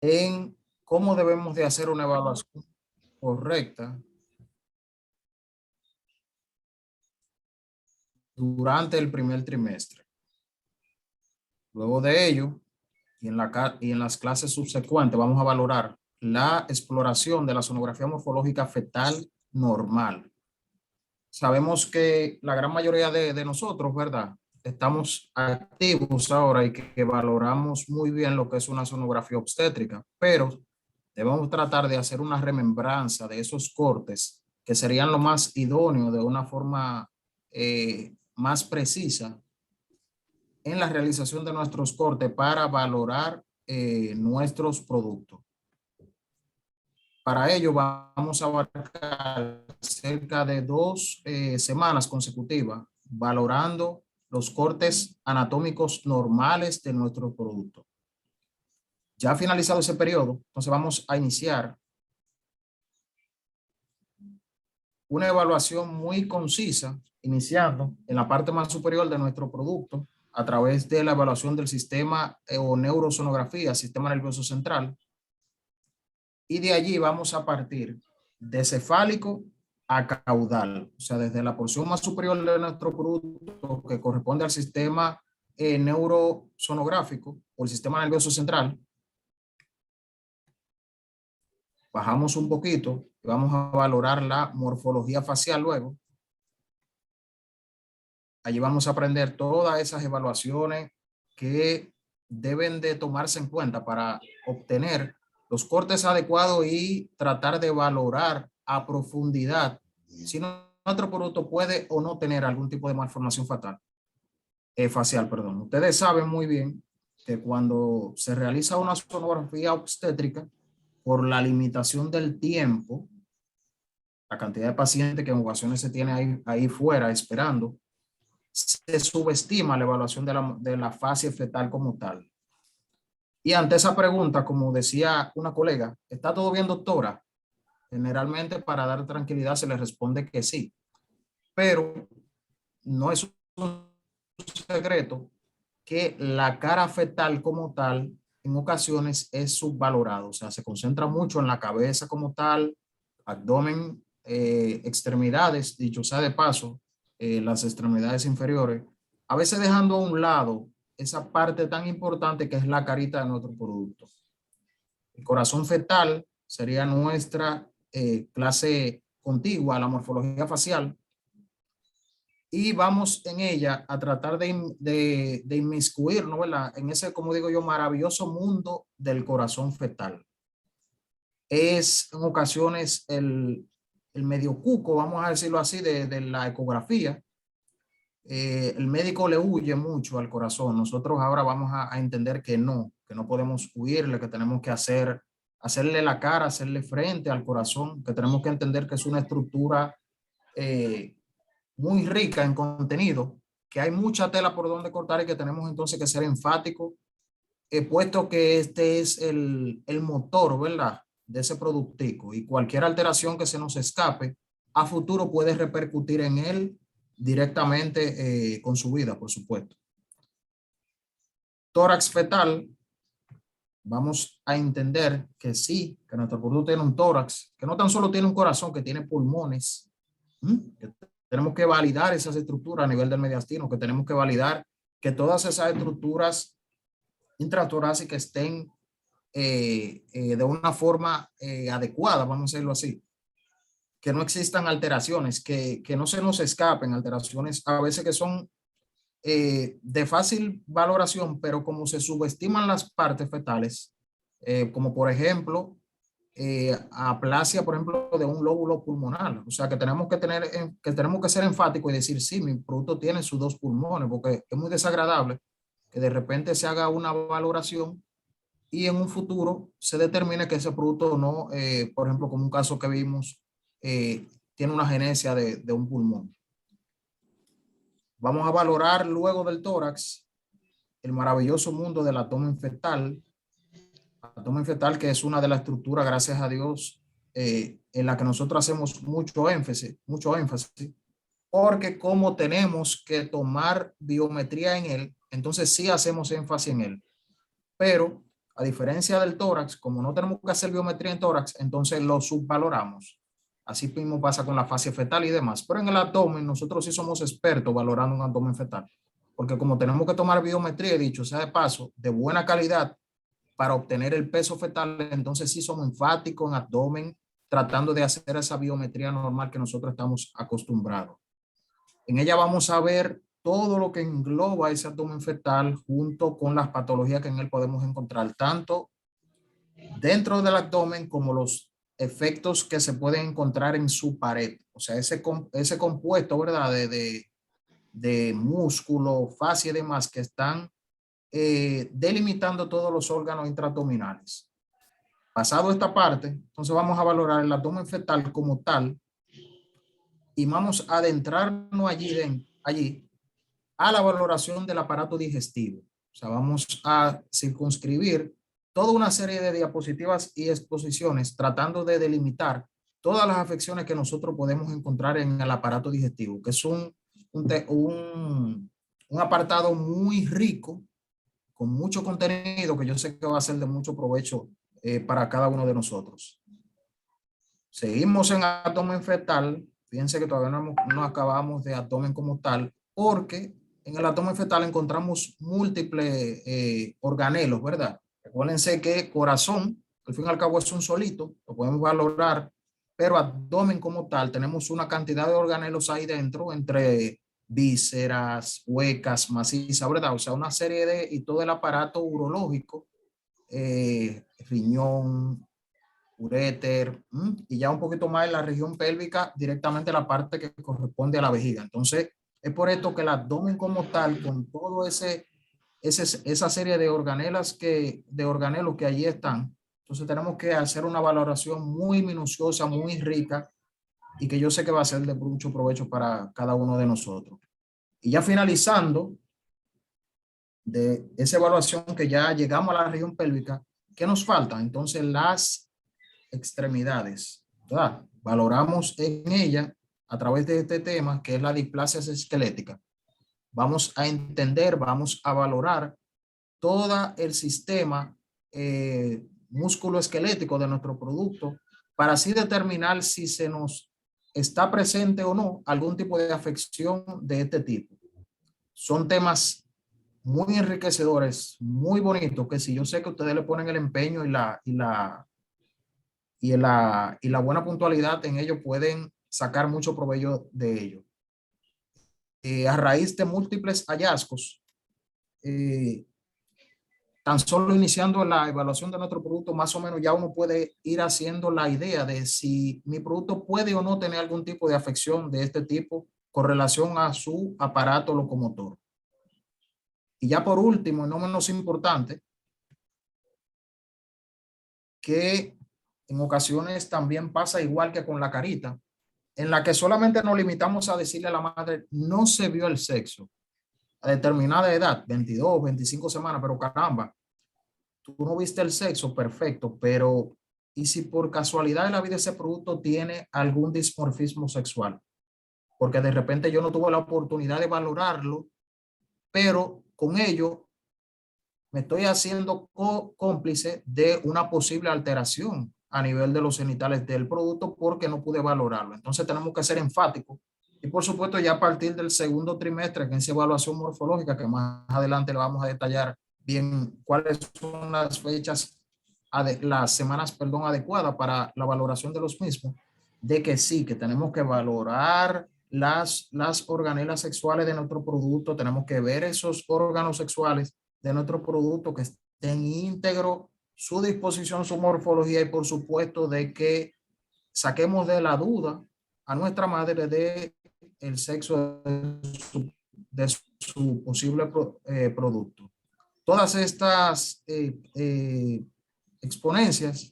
en cómo debemos de hacer una evaluación correcta durante el primer trimestre. Luego de ello, y en las clases subsecuentes, vamos a valorar la exploración de la sonografía morfológica fetal normal. Sabemos que la gran mayoría de nosotros, ¿verdad? Estamos activos ahora y que valoramos muy bien lo que es una sonografía obstétrica, pero debemos tratar de hacer una remembranza de esos cortes que serían lo más idóneo de una forma más precisa en la realización de nuestros cortes para valorar nuestros productos. Para ello vamos a abarcar cerca de 2 semanas consecutivas valorando los cortes anatómicos normales de nuestro producto. Ya finalizado ese periodo, entonces vamos a iniciar una evaluación muy concisa, iniciando en la parte más superior de nuestro producto a través de la evaluación del sistema o neurosonografía, sistema nervioso central, y de allí vamos a partir de cefálico a caudal, o sea, desde la porción más superior de nuestro producto que corresponde al sistema neurosonográfico o el sistema nervioso central, bajamos un poquito y vamos a valorar la morfología facial luego. Allí vamos a aprender todas esas evaluaciones que deben de tomarse en cuenta para obtener los cortes adecuados y tratar de valorar a profundidad si nuestro producto puede o no tener algún tipo de malformación facial. Perdón. Ustedes saben muy bien que cuando se realiza una sonografía obstétrica, por la limitación del tiempo, la cantidad de pacientes que en ocasiones se tiene ahí fuera esperando, se subestima la evaluación de la fase fetal como tal. Y ante esa pregunta, como decía una colega, ¿está todo bien, doctora? Generalmente para dar tranquilidad se le responde que sí, pero no es un secreto que la cara fetal como tal en ocasiones es subvalorado, o sea, se concentra mucho en la cabeza como tal, abdomen, extremidades, dicho sea de paso, las extremidades inferiores, a veces dejando a un lado esa parte tan importante que es la carita de nuestro producto. El corazón fetal sería nuestra clase contigua a la morfología facial, y vamos en ella a tratar de inmiscuirnos, ¿verdad? En ese, como digo yo, maravilloso mundo del corazón fetal. Es en ocasiones el medio cuco, vamos a decirlo así, de la ecografía. El médico le huye mucho al corazón. Nosotros ahora vamos a entender que no podemos huirle, que tenemos que hacerle la cara, hacerle frente al corazón, que tenemos que entender que es una estructura eh, muy rica en contenido, que hay mucha tela por donde cortar y que tenemos entonces que ser enfáticos, puesto que este es el motor, ¿verdad? De ese productico, y cualquier alteración que se nos escape a futuro puede repercutir en él directamente con su vida, por supuesto. Tórax fetal, vamos a entender que sí, que nuestro producto tiene un tórax, que no tan solo tiene un corazón, que tiene pulmones, que tenemos que validar esas estructuras a nivel del mediastino, que tenemos que validar que todas esas estructuras intratorácicas estén de una forma adecuada, vamos a decirlo así, que no existan alteraciones, que no se nos escapen alteraciones a veces que son de fácil valoración, pero como se subestiman las partes fetales, como por ejemplo aplasia, por ejemplo, de un lóbulo pulmonar. O sea, que tenemos que ser enfáticos y decir, sí, mi producto tiene sus 2 pulmones, porque es muy desagradable que de repente se haga una valoración y en un futuro se determine que ese producto no, por ejemplo, como un caso que vimos, tiene una genesia de un pulmón. Vamos a valorar luego del tórax el maravilloso mundo del abdomen fetal, que es una de las estructuras, gracias a Dios, en la que nosotros hacemos mucho énfasis, porque como tenemos que tomar biometría en él, entonces sí hacemos énfasis en él. Pero A diferencia del tórax, como no tenemos que hacer biometría en tórax, entonces lo subvaloramos. Así mismo pasa con la fascia fetal y demás. Pero en el abdomen, nosotros sí somos expertos valorando un abdomen fetal. Porque como tenemos que tomar biometría, dicho sea de paso, de buena calidad para obtener el peso fetal, entonces sí somos enfáticos en abdomen, tratando de hacer esa biometría normal que nosotros estamos acostumbrados. En ella vamos a ver todo lo que engloba ese abdomen fetal junto con las patologías que en él podemos encontrar, tanto dentro del abdomen como los efectos que se pueden encontrar en su pared. O sea, ese compuesto, ¿verdad? De músculo, fascia y demás que están delimitando todos los órganos intraabdominales. Pasado esta parte, entonces vamos a valorar el abdomen fetal como tal y vamos a adentrarnos allí a la valoración del aparato digestivo. O sea, vamos a circunscribir toda una serie de diapositivas y exposiciones tratando de delimitar todas las afecciones que nosotros podemos encontrar en el aparato digestivo, que es un apartado muy rico, con mucho contenido que yo sé que va a ser de mucho provecho para cada uno de nosotros. Seguimos en abdomen fetal. Fíjense que todavía no acabamos de abdomen como tal, porque en el abdomen fetal encontramos múltiples organelos, ¿verdad? Recuérdense que corazón, al fin y al cabo es un solito, lo podemos valorar, pero abdomen como tal, tenemos una cantidad de organelos ahí dentro, entre vísceras, huecas, macizas, ¿verdad? O sea, una serie y todo el aparato urológico, riñón, uréter, y ya un poquito más en la región pélvica, directamente la parte que corresponde a la vejiga. Entonces, es por esto que el abdomen como tal, con todo esa serie de organelos que allí están, entonces tenemos que hacer una valoración muy minuciosa, muy rica, y que yo sé que va a ser de mucho provecho para cada uno de nosotros. Y ya finalizando de esa evaluación que ya llegamos a la región pélvica, ¿qué nos falta? Entonces, las extremidades, ¿verdad? Valoramos en ella a través de este tema que es la displasia esquelética. Vamos a entender, vamos a valorar todo el sistema músculo-esquelético de nuestro producto para así determinar si se nos está presente o no algún tipo de afección de este tipo. Son temas muy enriquecedores, muy bonitos, que si yo sé que ustedes le ponen el empeño y la buena puntualidad en ello, pueden sacar mucho provecho de ello. A raíz de múltiples hallazgos, tan solo iniciando la evaluación de nuestro producto, más o menos ya uno puede ir haciendo la idea de si mi producto puede o no tener algún tipo de afección de este tipo con relación a su aparato locomotor. Y ya por último, y no menos importante, que en ocasiones también pasa igual que con la carita, en la que solamente nos limitamos a decirle a la madre, no se vio el sexo a determinada edad, 22, 25 semanas, pero caramba, tú no viste el sexo, perfecto, pero ¿y si por casualidad en la vida ese producto tiene algún dimorfismo sexual? Porque de repente yo no tuve la oportunidad de valorarlo, pero con ello me estoy haciendo cómplice de una posible alteración a nivel de los genitales del producto porque no pude valorarlo. Entonces tenemos que ser enfáticos. Y por supuesto, ya a partir del segundo trimestre, que es evaluación morfológica, que más adelante le vamos a detallar bien cuáles son las fechas, las semanas, perdón, adecuadas para la valoración de los mismos, de que sí, que tenemos que valorar las organelas sexuales de nuestro producto, tenemos que ver esos órganos sexuales de nuestro producto, que estén íntegro, su disposición, su morfología, y por supuesto de que saquemos de la duda a nuestra madre de el sexo de su posible producto. Todas estas exponencias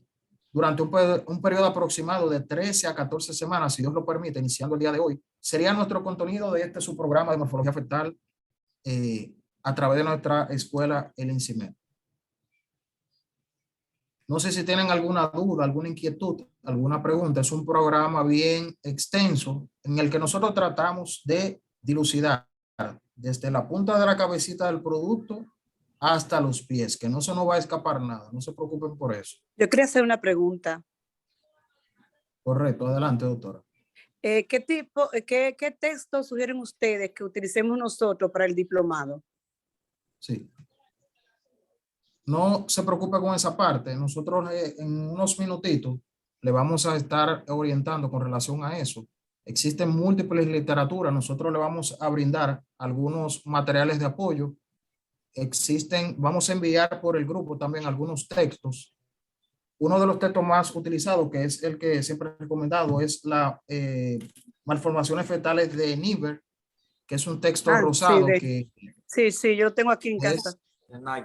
durante un periodo aproximado de 13 a 14 semanas, si Dios lo permite, iniciando el día de hoy, sería nuestro contenido de este su programa de morfología fetal a través de nuestra escuela, el INSIMED. No sé si tienen alguna duda, alguna inquietud, alguna pregunta. Es un programa bien extenso en el que nosotros tratamos de dilucidar desde la punta de la cabecita del producto hasta los pies, que no se nos va a escapar nada, no se preocupen por eso. Yo quería hacer una pregunta. Correcto, adelante, doctora. ¿Qué texto sugieren ustedes que utilicemos nosotros para el diplomado? Sí. No se preocupe con esa parte. Nosotros en unos minutitos le vamos a estar orientando con relación a eso. Existen múltiples literaturas. Nosotros le vamos a brindar algunos materiales de apoyo. Vamos a enviar por el grupo también algunos textos. Uno de los textos más utilizados, que es el que siempre he recomendado, es la malformaciones fetales de Niebuhr, que es un texto rosado que sí, yo lo tengo aquí en casa.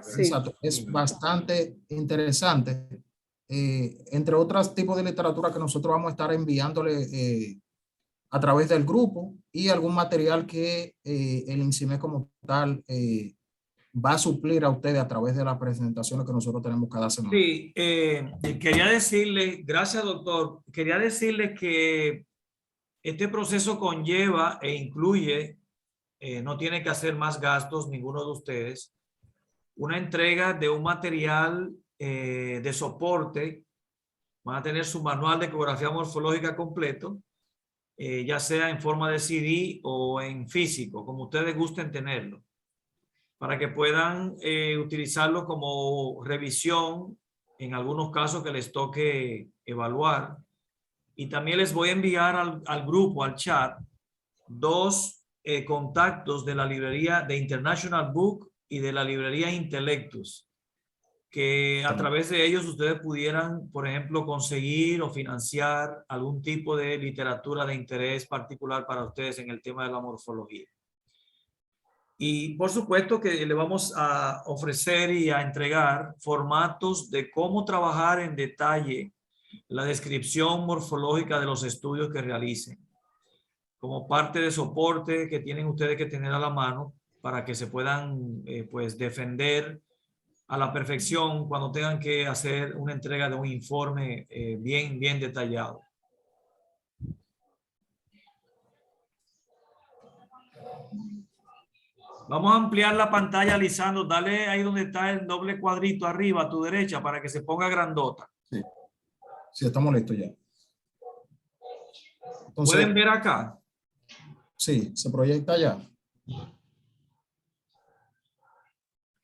Sí. Exacto, es bastante interesante. Entre otros tipos de literatura que nosotros vamos a estar enviándole a través del grupo y algún material que el INSIME como tal va a suplir a ustedes a través de las presentaciones que nosotros tenemos cada semana. Sí, quería decirle, gracias doctor, quería decirle que este proceso conlleva e incluye, no tiene que hacer más gastos ninguno de ustedes, una entrega de un material de soporte. Van a tener su manual de ecografía morfológica completo, ya sea en forma de CD o en físico, como ustedes gusten tenerlo, para que puedan utilizarlo como revisión en algunos casos que les toque evaluar. Y también les voy a enviar al grupo, al chat, dos contactos de la librería de International Book y de la librería Intellectus, que a través de ellos ustedes pudieran, por ejemplo, conseguir o financiar algún tipo de literatura de interés particular para ustedes en el tema de la morfología. Y por supuesto que le vamos a ofrecer y a entregar formatos de cómo trabajar en detalle la descripción morfológica de los estudios que realicen, como parte de soporte que tienen ustedes que tener a la mano para que se puedan pues defender a la perfección cuando tengan que hacer una entrega de un informe bien detallado. Vamos a ampliar la pantalla, Lisandro. Dale ahí donde está el doble cuadrito arriba a tu derecha para que se ponga grandota. Sí, sí, estamos listos ya. Entonces, ¿pueden ver acá? Sí, se proyecta ya.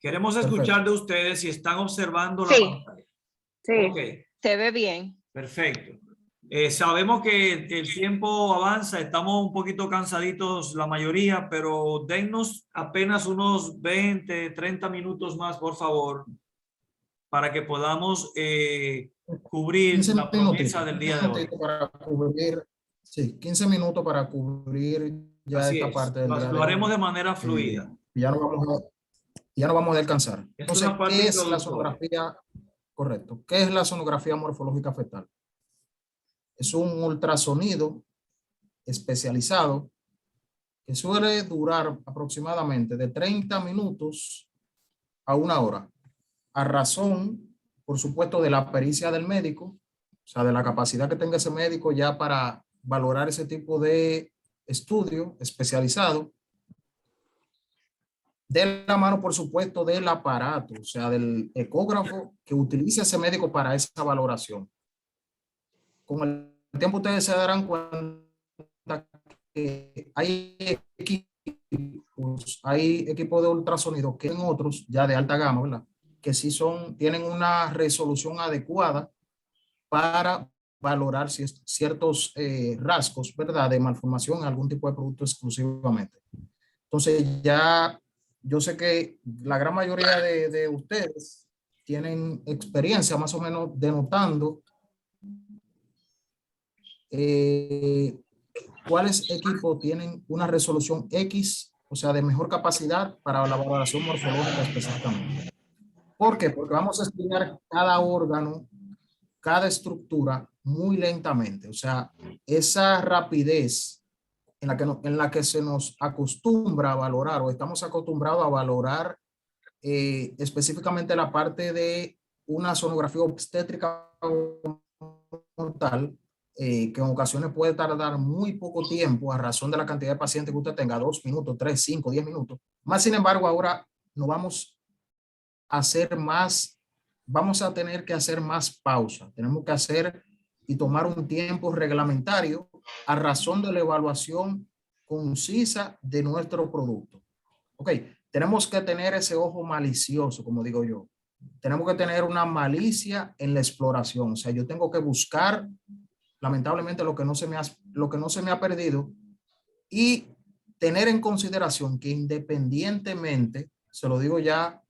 Queremos escuchar de ustedes si están observando la pantalla. Sí. Okay. Se ve bien. Perfecto. Sabemos que el tiempo avanza, estamos un poquito cansaditos la mayoría, pero dennos apenas unos 20, 30 minutos más, por favor, para que podamos cubrir la promesa del día de hoy. Para cubrir, sí, 15 minutos para cubrir ya Así esta es. parte del día de Lo haremos hoy. de manera fluida. Ya no vamos a descansar. Esto es Entonces, una parte ¿qué es la introductoria. sonografía? Correcto. ¿Qué es la sonografía morfológica fetal? Es un ultrasonido especializado que suele durar aproximadamente de 30 minutos a 1 hora, a razón, por supuesto, de la pericia del médico, o sea, de la capacidad que tenga ese médico ya para valorar ese tipo de estudio especializado, de la mano, por supuesto, del aparato, o sea, del ecógrafo que utiliza ese médico para esa valoración. Con el tiempo ustedes se darán cuenta que hay equipos de ultrasonido que en otros ya de alta gama, ¿verdad? Que sí tienen una resolución adecuada para valorar ciertos rasgos, ¿verdad? De malformación en algún tipo de producto exclusivamente. Entonces ya yo sé que la gran mayoría de ustedes tienen experiencia más o menos denotando cuáles equipos tienen una resolución X, o sea, de mejor capacidad para la valoración morfológica específicamente. ¿Por qué? Porque vamos a estudiar cada órgano, cada estructura muy lentamente. O sea, esa rapidez en la que se nos acostumbra a valorar o estamos acostumbrados a valorar específicamente la parte de una sonografía obstétrica como tal, que en ocasiones puede tardar muy poco tiempo a razón de la cantidad de pacientes que usted tenga, 2 minutos, 3, 5, 10 minutos. Más sin embargo, ahora nos vamos hacer más, vamos a tener que hacer más pausa. Tenemos que hacer y tomar un tiempo reglamentario a razón de la evaluación concisa de nuestro producto. Ok, tenemos que tener ese ojo malicioso, como digo yo. Tenemos que tener una malicia en la exploración. O sea, yo tengo que buscar, lamentablemente, lo que no se me ha perdido y tener en consideración que independientemente, se lo digo ya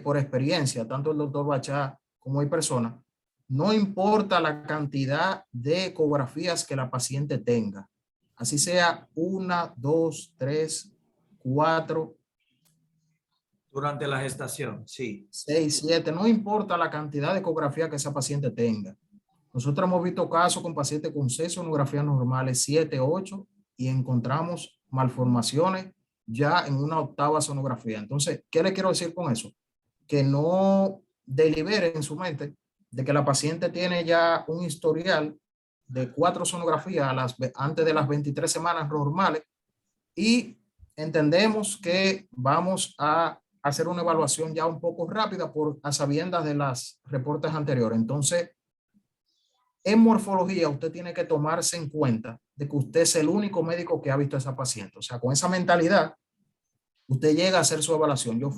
por experiencia, tanto el doctor Bachá como hay personas, no importa la cantidad de ecografías que la paciente tenga, así sea 1, 2, 3, 4, Durante la gestación, sí. 6, 7, no importa la cantidad de ecografía que esa paciente tenga. Nosotros hemos visto casos con pacientes con 6 sonografías normales, 7, 8, y encontramos malformaciones ya en una 8ª sonografía. Entonces, ¿qué le quiero decir con eso? Que no delibere en su mente de que la paciente tiene ya un historial de 4 sonografías antes de las 23 semanas normales y entendemos que vamos a hacer una evaluación ya un poco rápida a sabiendas de las reportes anteriores. Entonces, en morfología, usted tiene que tomarse en cuenta de que usted es el único médico que ha visto a esa paciente. O sea, con esa mentalidad, usted llega a hacer su evaluación. Yo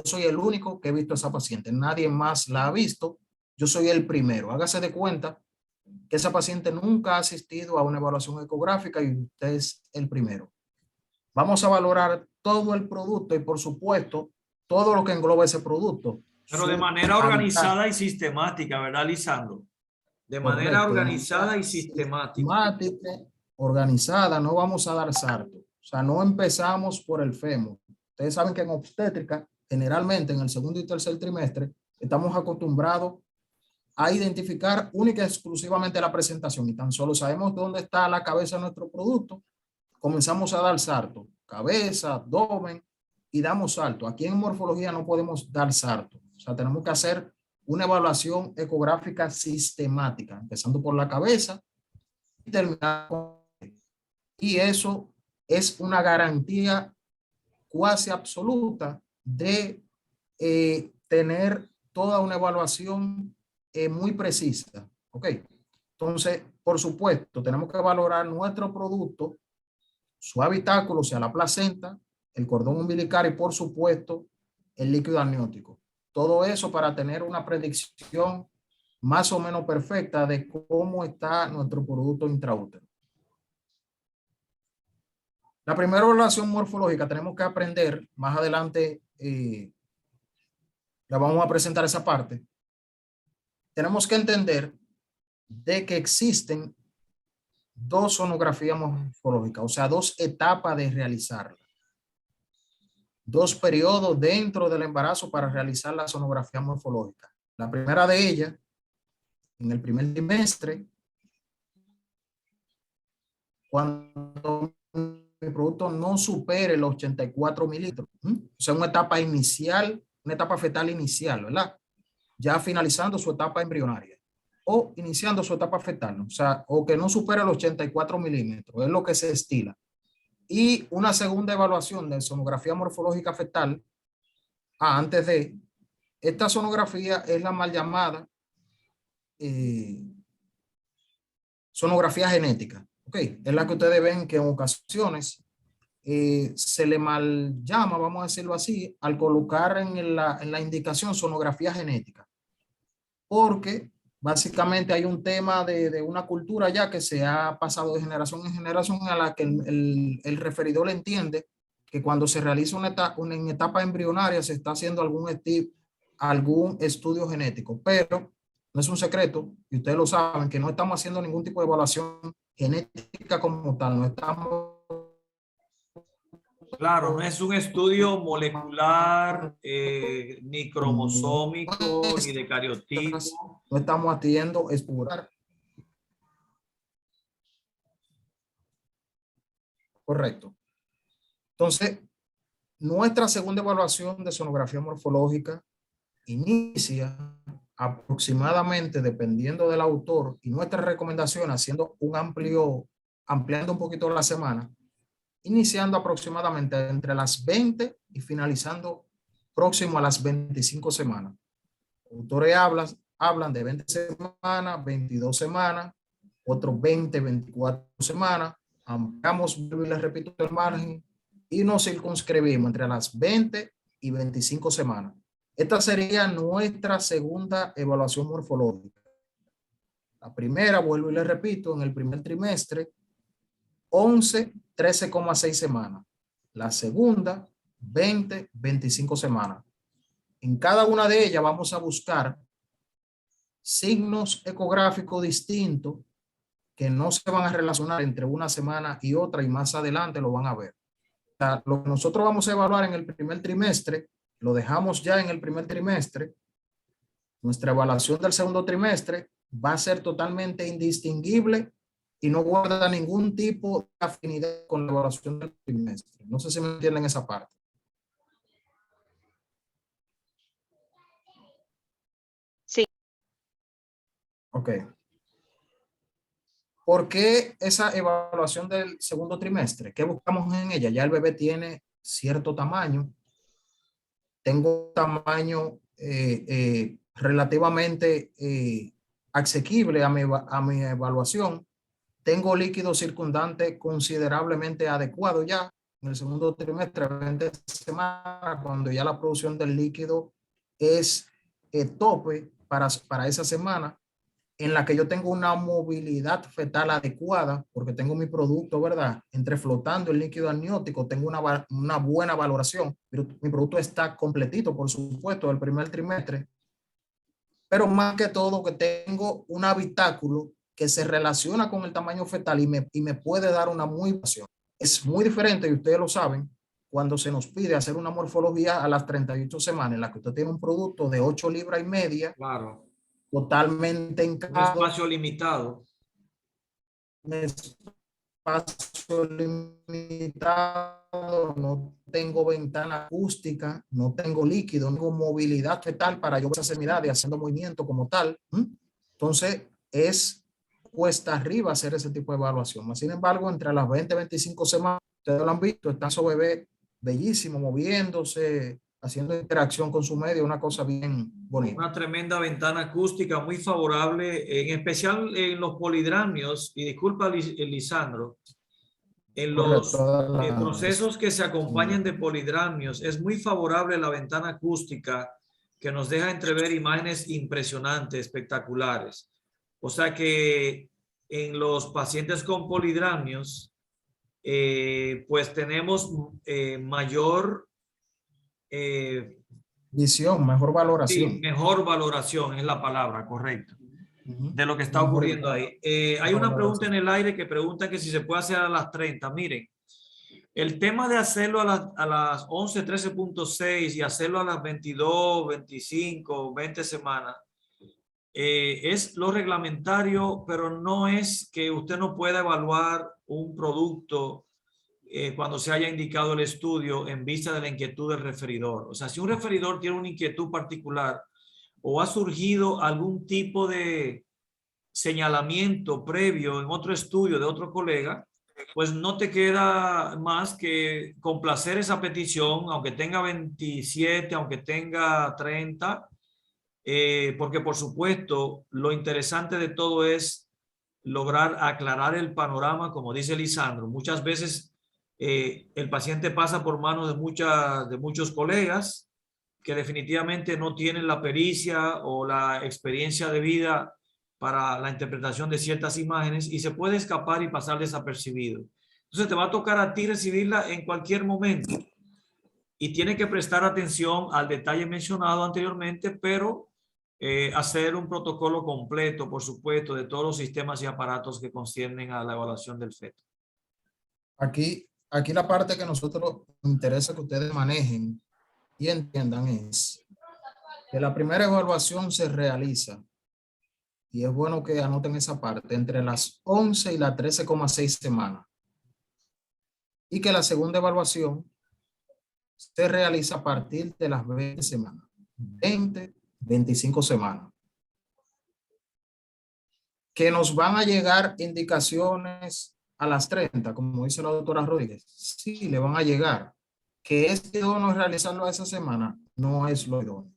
soy el único que he visto a esa paciente. Nadie más la ha visto. Yo soy el primero. Hágase de cuenta que esa paciente nunca ha asistido a una evaluación ecográfica y usted es el primero. Vamos a valorar todo el producto y, por supuesto, todo lo que engloba ese producto. Pero de manera organizada y sistemática, ¿verdad, Lisandro? De manera organizada y sistemática. Organizada, no vamos a dar salto. O sea, no empezamos por el fémur. Ustedes saben que en obstétrica, generalmente en el segundo y tercer trimestre, estamos acostumbrados a identificar única y exclusivamente la presentación y tan solo sabemos dónde está la cabeza de nuestro producto, comenzamos a dar salto, cabeza, abdomen y damos salto. Aquí en morfología no podemos dar salto. O sea, tenemos que hacer una evaluación ecográfica sistemática, empezando por la cabeza y terminando. Y eso es una garantía cuasi absoluta de tener toda una evaluación muy precisa. ¿Ok? Entonces, por supuesto, tenemos que valorar nuestro producto, su habitáculo, o sea, la placenta, el cordón umbilical y, por supuesto, el líquido amniótico. Todo eso para tener una predicción más o menos perfecta de cómo está nuestro producto intraútero. La primera evaluación morfológica tenemos que aprender, más adelante la vamos a presentar esa parte. Tenemos que entender de que existen 2 sonografías morfológicas, o sea, 2 etapas de realizarla. 2 periodos dentro del embarazo para realizar la sonografía morfológica. La primera de ellas, en el primer trimestre, cuando el producto no supere los 84 mililitros. O sea, una etapa inicial, una etapa fetal inicial, ¿verdad? Ya finalizando su etapa embrionaria o iniciando su etapa fetal, o sea, o que no supere los 84 milímetros, es lo que se estila. Y una segunda evaluación de sonografía morfológica fetal, antes de, esta sonografía es la mal llamada sonografía genética. ¿Ok? Es la que ustedes ven que en ocasiones se le mal llama, vamos a decirlo así, al colocar en la indicación sonografía genética. Porque básicamente hay un tema de una cultura ya que se ha pasado de generación en generación a la que el referidor entiende que cuando se realiza en etapa embrionaria se está haciendo algún estudio genético, pero no es un secreto, y ustedes lo saben, que no estamos haciendo ningún tipo de evaluación genética como tal, no estamos... Claro, no es un estudio molecular, ni cromosómico, ni de cariotipo. No estamos haciendo explorar. Correcto. Entonces, nuestra segunda evaluación de sonografía morfológica inicia aproximadamente, dependiendo del autor y nuestra recomendación, haciendo ampliando un poquito la semana, iniciando aproximadamente entre las 20 y finalizando próximo a las 25 semanas. Los autores hablan de 20 semanas, 22 semanas, otros 20, 24 semanas. Ampliamos, y les repito, el margen y nos circunscribimos entre las 20 y 25 semanas. Esta sería nuestra segunda evaluación morfológica. La primera, vuelvo y les repito, en el primer trimestre, 11, 13,6 semanas. La segunda, 20, 25 semanas. En cada una de ellas vamos a buscar signos ecográficos distintos que no se van a relacionar entre una semana y otra, y más adelante lo van a ver. O sea, lo que nosotros vamos a evaluar en el primer trimestre, lo dejamos ya en el primer trimestre. Nuestra evaluación del segundo trimestre va a ser totalmente indistinguible y no guarda ningún tipo de afinidad con la evaluación del trimestre. No sé si me entienden esa parte. Sí. Ok. ¿Por qué esa evaluación del segundo trimestre? ¿Qué buscamos en ella? Ya el bebé tiene cierto tamaño. Tengo un tamaño relativamente asequible a mi evaluación. Tengo líquido circundante considerablemente adecuado ya en el segundo trimestre, 20 semanas, cuando ya la producción del líquido es tope para esa semana, en la que yo tengo una movilidad fetal adecuada, porque tengo mi producto, ¿verdad? Entre flotando el líquido amniótico, tengo una buena valoración. Mi producto está completito, por supuesto, del primer trimestre, pero más que todo que tengo un habitáculo que se relaciona con el tamaño fetal y me puede dar una muy buena. Es muy diferente, y ustedes lo saben, cuando se nos pide hacer una morfología a las 38 semanas, en la que usted tiene un producto de 8 libras y media, Claro. totalmente Un encajado, espacio limitado. un espacio limitado, no tengo ventana acústica, no tengo líquido, no tengo movilidad fetal para yo esa semidad y haciendo movimiento como tal. Entonces es cuesta arriba hacer ese tipo de evaluación. Sin embargo, entre las 20 y 25 semanas, ustedes lo han visto, está su bebé bellísimo, moviéndose, haciendo interacción con su medio, una cosa bien bonita. Una tremenda ventana acústica muy favorable, en especial en los polidramios, y disculpa Lisandro, en los procesos que se acompañan de polidramios, es muy favorable la ventana acústica que nos deja entrever imágenes impresionantes, espectaculares. O sea que en los pacientes con polidramios, pues tenemos mayor visión, mejor valoración. sí, mejor valoración es la palabra, correcto, de lo que está ocurriendo ahí. Hay una pregunta en el aire que pregunta que si se puede hacer a las 30. Miren, el tema de hacerlo a las 11, 13.6 y hacerlo a las 22, 25, 20 semanas, es lo reglamentario, pero no es que usted no pueda evaluar un producto cuando se haya indicado el estudio en vista de la inquietud del referidor. O sea, si un referidor tiene una inquietud particular o ha surgido algún tipo de señalamiento previo en otro estudio de otro colega, pues no te queda más que complacer esa petición, aunque tenga 27, aunque tenga 30, porque por supuesto lo interesante de todo es lograr aclarar el panorama, como dice Lisandro. Muchas veces el paciente pasa por manos de muchos colegas que definitivamente no tienen la pericia o la experiencia de vida para la interpretación de ciertas imágenes y se puede escapar y pasar desapercibido. Entonces te va a tocar a ti recibirla en cualquier momento y tiene que prestar atención al detalle mencionado anteriormente, pero hacer un protocolo completo, por supuesto, de todos los sistemas y aparatos que conciernen a la evaluación del feto. Aquí la parte que nosotros nos interesa que ustedes manejen y entiendan es que la primera evaluación se realiza, y es bueno que anoten esa parte, entre las 11 y las 13,6 semanas. Y que la segunda evaluación se realiza a partir de las 20 semanas. 20, 25 semanas. Que nos van a llegar indicaciones a las 30, como dice la doctora Rodríguez. Sí, le van a llegar. Que es idóneo realizarlo a esa semana. no es lo idóneo.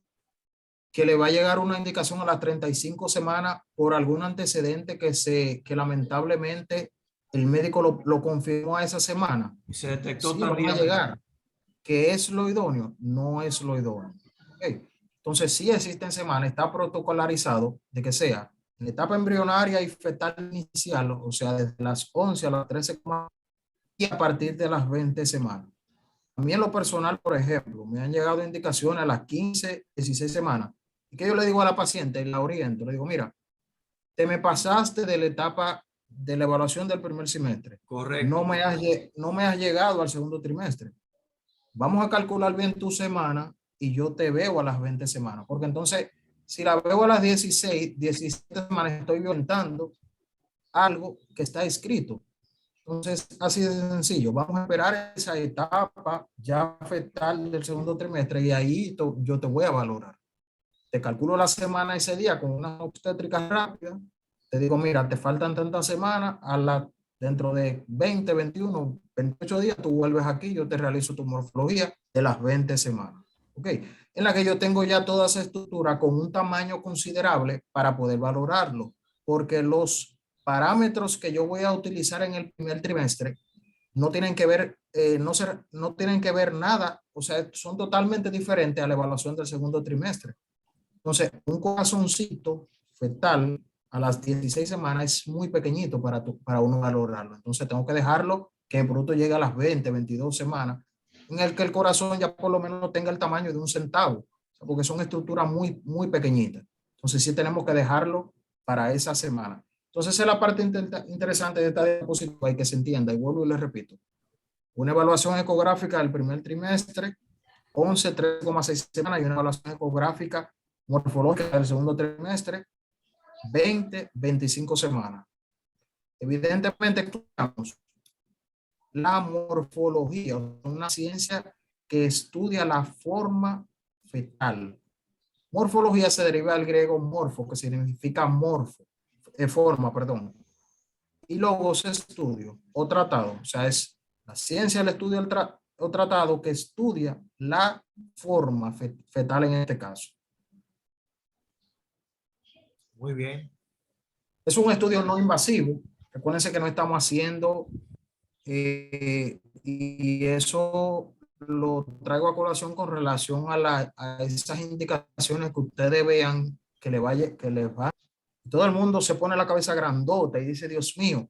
Que le va a llegar una indicación a las 35 semanas por algún antecedente que lamentablemente el médico lo confirmó a esa semana. Se detectó Sí, van a tardíamente. llegar. ¿Qué es lo idóneo? No es lo idóneo. Okay. Entonces, sí existen semanas, está protocolarizado de que sea en la etapa embrionaria y fetal inicial, o sea, desde las 11 a las 13 semanas y a partir de las 20 semanas. A mí en lo personal, por ejemplo, me han llegado indicaciones a las 15, 16 semanas. ¿Y qué yo le digo a la paciente? La oriento, le digo, mira, te me pasaste de la etapa de la evaluación del primer semestre. Correcto. No me has llegado al segundo trimestre. Vamos a calcular bien tu semana y yo te veo a las 20 semanas. Porque entonces, si la veo a las 16, 17 semanas, estoy violentando algo que está escrito. Entonces, así de sencillo. Vamos a esperar esa etapa ya fetal del segundo trimestre y ahí yo te voy a valorar. Te calculo la semana ese día con una obstétrica rápida. Te digo, mira, te faltan tantas semanas, dentro de 20, 21, 28 días, tú vuelves aquí, yo te realizo tu morfología de las 20 semanas. ¿Ok? En la que yo tengo ya toda esa estructura con un tamaño considerable para poder valorarlo, porque los parámetros que yo voy a utilizar en el primer trimestre no tienen que ver, no tienen que ver nada, o sea, son totalmente diferentes a la evaluación del segundo trimestre. Entonces, un corazoncito fetal a las 16 semanas es muy pequeñito para uno valorarlo. Entonces, tengo que dejarlo que el producto llegue a las 20, 22 semanas, en el que el corazón ya por lo menos tenga el tamaño de un centavo, porque son estructuras muy, muy pequeñitas. Entonces, sí tenemos que dejarlo para esa semana. Entonces, esa es la parte interesante de esta diapositiva y que se entienda. Y vuelvo y les repito. Una evaluación ecográfica del primer trimestre, 11, 3,6 semanas, y una evaluación ecográfica morfológica del segundo trimestre, 20, 25 semanas. Evidentemente, la morfología, una ciencia que estudia la forma fetal. Morfología se deriva del griego morfo, que significa forma, perdón. Y logos, estudio o tratado, o sea, es la ciencia del estudio o tratado que estudia la forma fetal en este caso. Muy bien. Es un estudio no invasivo. Recuérdense que no estamos haciendo, y eso lo traigo a colación con relación a esas indicaciones que ustedes vean que les va. Todo el mundo se pone la cabeza grandota y dice, Dios mío,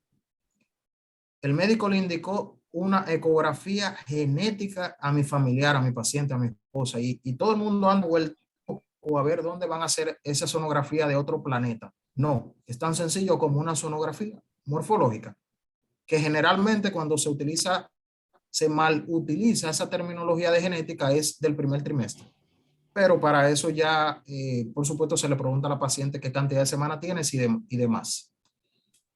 el médico le indicó una ecografía genética a mi familiar, a mi paciente, a mi esposa, y todo el mundo anda vuelto o a ver dónde van a hacer esa sonografía de otro planeta. No, es tan sencillo como una sonografía morfológica, que generalmente cuando se mal utiliza esa terminología de genética es del primer trimestre. Pero para eso ya, por supuesto, se le pregunta a la paciente qué cantidad de semana tienes y demás.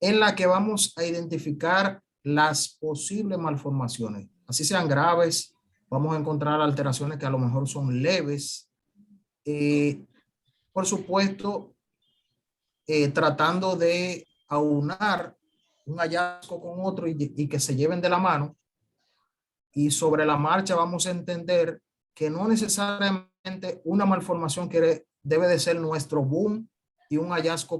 En la que vamos a identificar las posibles malformaciones. Así sean graves, vamos a encontrar alteraciones que a lo mejor son leves. Por supuesto, tratando de aunar un hallazgo con otro y que se lleven de la mano. Y sobre la marcha vamos a entender que no necesariamente una malformación debe de ser nuestro boom y un hallazgo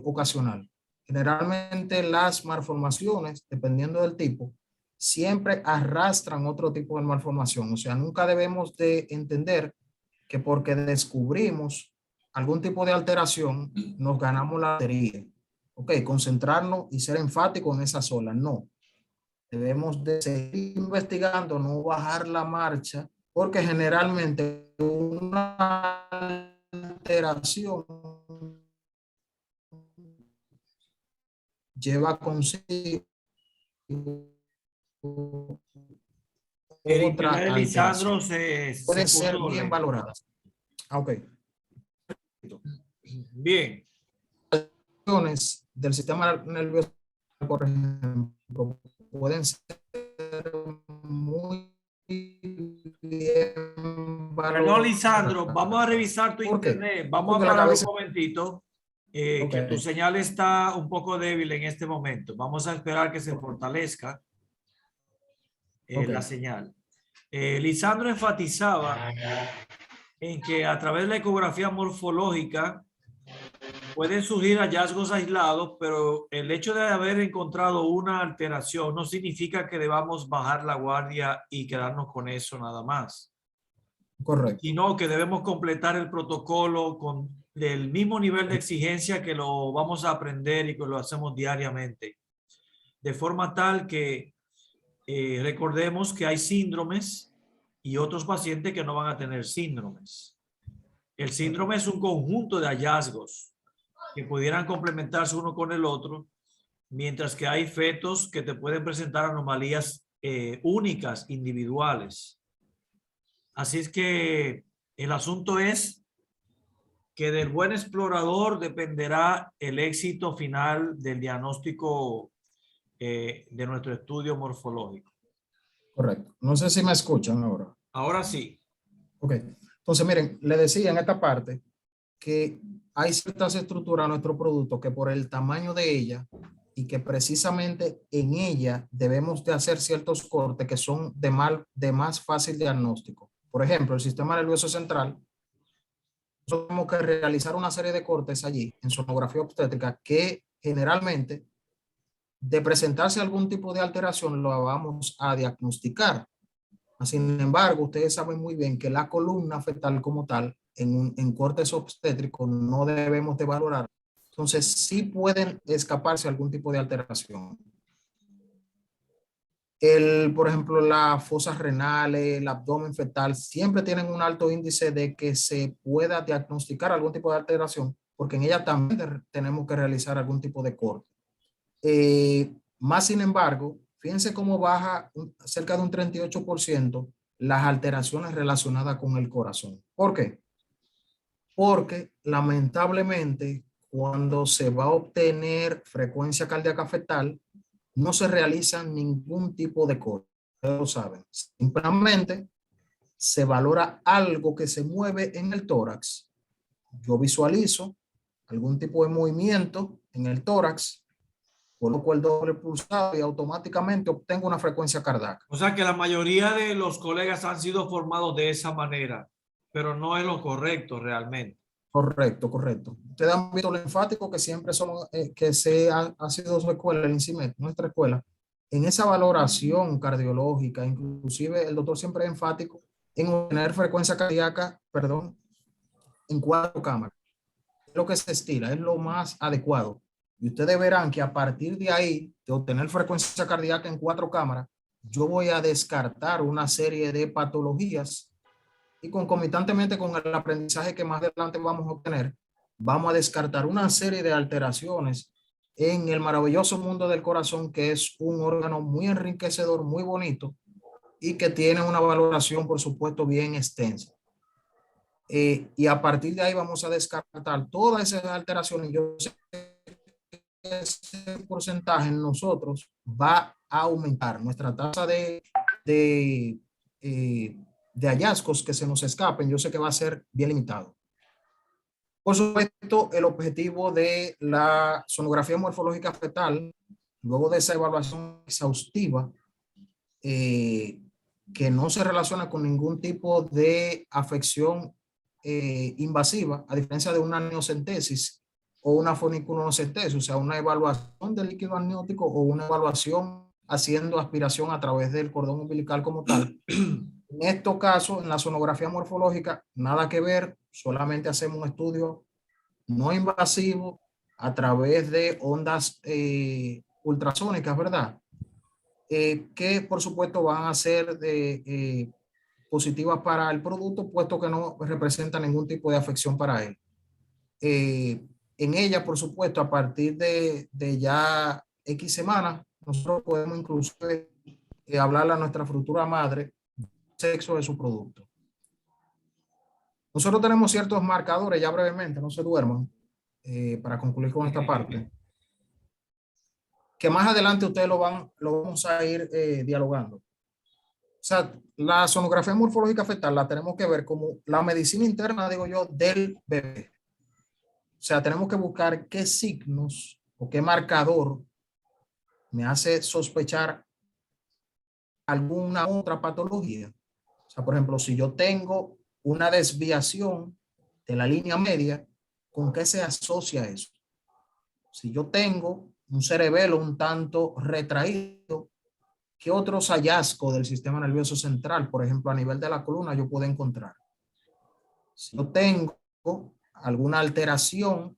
ocasional. Generalmente las malformaciones, dependiendo del tipo, siempre arrastran otro tipo de malformación. O sea, nunca debemos de entender que porque descubrimos algún tipo de alteración, nos ganamos la lotería. Ok, concentrarnos y ser enfáticos en esa sola. No, debemos de seguir investigando, no bajar la marcha, porque generalmente una alteración lleva consigo El otra internet de Lisandro alteración. se Pueden ser puso bien lento. valoradas. Ok. Bien. Del sistema nervioso, por ejemplo, pueden ser muy bien Perdón, Lisandro, vamos a valoradas. revisar tu ¿Por qué? internet. Vamos a Porque la parar un cabeza... momentito, Ok, que tu señal está un poco débil en este momento. Vamos a esperar que se fortalezca ok. la señal. Lisandro enfatizaba en que a través de la ecografía morfológica pueden surgir hallazgos aislados, pero el hecho de haber encontrado una alteración no significa que debamos bajar la guardia y quedarnos con eso nada más, Correcto. sino que debemos completar el protocolo con el mismo nivel de exigencia que lo vamos a aprender y que lo hacemos diariamente, de forma tal que recordemos que hay síndromes y otros pacientes que no van a tener síndromes. El síndrome es un conjunto de hallazgos que pudieran complementarse uno con el otro, mientras que hay fetos que te pueden presentar anomalías únicas, individuales. Así es que el asunto es que del buen explorador dependerá el éxito final del diagnóstico de nuestro estudio morfológico. Correcto. No sé si me escuchan ahora. Ahora sí. Ok. Entonces, miren, le decía en esta parte que hay ciertas estructuras a nuestro producto que por el tamaño de ella y que precisamente en ella debemos de hacer ciertos cortes que son de más fácil diagnóstico. Por ejemplo, el sistema nervioso central, nosotros tenemos que realizar una serie de cortes allí en sonografía obstétrica que generalmente de presentarse algún tipo de alteración lo vamos a diagnosticar. Sin embargo, ustedes saben muy bien que la columna fetal como tal, en cortes obstétricos, no debemos de valorar. Entonces, sí pueden escaparse algún tipo de alteración. Por ejemplo, las fosas renales, el abdomen fetal, siempre tienen un alto índice de que se pueda diagnosticar algún tipo de alteración, porque en ella también tenemos que realizar algún tipo de corte. Más sin embargo, fíjense cómo baja cerca de un 38% las alteraciones relacionadas con el corazón. ¿Por qué? Porque lamentablemente cuando se va a obtener frecuencia cardíaca fetal, no se realiza ningún tipo de corte. Ustedes lo saben. Simplemente se valora algo que se mueve en el tórax. Yo visualizo algún tipo de movimiento en el tórax, coloco el doble pulsado y automáticamente obtengo una frecuencia cardíaca. O sea que la mayoría de los colegas han sido formados de esa manera, pero no es lo correcto realmente. Correcto, correcto. Ustedes han visto lo enfático que siempre somos, que ha sido su escuela, el INCIMED, nuestra escuela, en esa valoración cardiológica. Inclusive el doctor siempre es enfático en obtener frecuencia cardíaca, perdón, en 4 cámaras. Es lo que se estila, es lo más adecuado. Y ustedes verán que a partir de ahí, de obtener frecuencia cardíaca en 4 cámaras, yo voy a descartar una serie de patologías y concomitantemente con el aprendizaje que más adelante vamos a obtener, vamos a descartar una serie de alteraciones en el maravilloso mundo del corazón, que es un órgano muy enriquecedor, muy bonito y que tiene una valoración, por supuesto, bien extensa. Y a partir de ahí vamos a descartar todas esas alteraciones. Yo sé que ese porcentaje en nosotros va a aumentar. Nuestra tasa de, de hallazgos que se nos escapen, yo sé que va a ser bien limitado. Por supuesto, el objetivo de la sonografía morfológica fetal, luego de esa evaluación exhaustiva, que no se relaciona con ningún tipo de afección invasiva, a diferencia de una amniocentesis o una funiculocentesis, o sea, una evaluación del líquido amniótico o una evaluación haciendo aspiración a través del cordón umbilical como tal. En estos casos, en la sonografía morfológica, nada que ver, solamente hacemos un estudio no invasivo a través de ondas ultrasónicas, ¿verdad? Que por supuesto van a ser positivas para el producto, puesto que no representan ningún tipo de afección para él. En ella, por supuesto, a partir de ya X semanas, nosotros podemos incluso hablarle a nuestra futura madre sexo de su producto. Nosotros tenemos ciertos marcadores, ya brevemente, no se duerman, para concluir con esta parte, que más adelante ustedes lo vamos a ir dialogando. O sea, la sonografía morfológica fetal la tenemos que ver como la medicina interna, digo yo, del bebé. O sea, tenemos que buscar qué signos o qué marcador me hace sospechar alguna otra patología. O sea, por ejemplo, si yo tengo una desviación de la línea media, ¿con qué se asocia eso? Si yo tengo un cerebelo un tanto retraído, ¿qué otros hallazgos del sistema nervioso central, por ejemplo, a nivel de la columna, yo puedo encontrar? Si yo tengo alguna alteración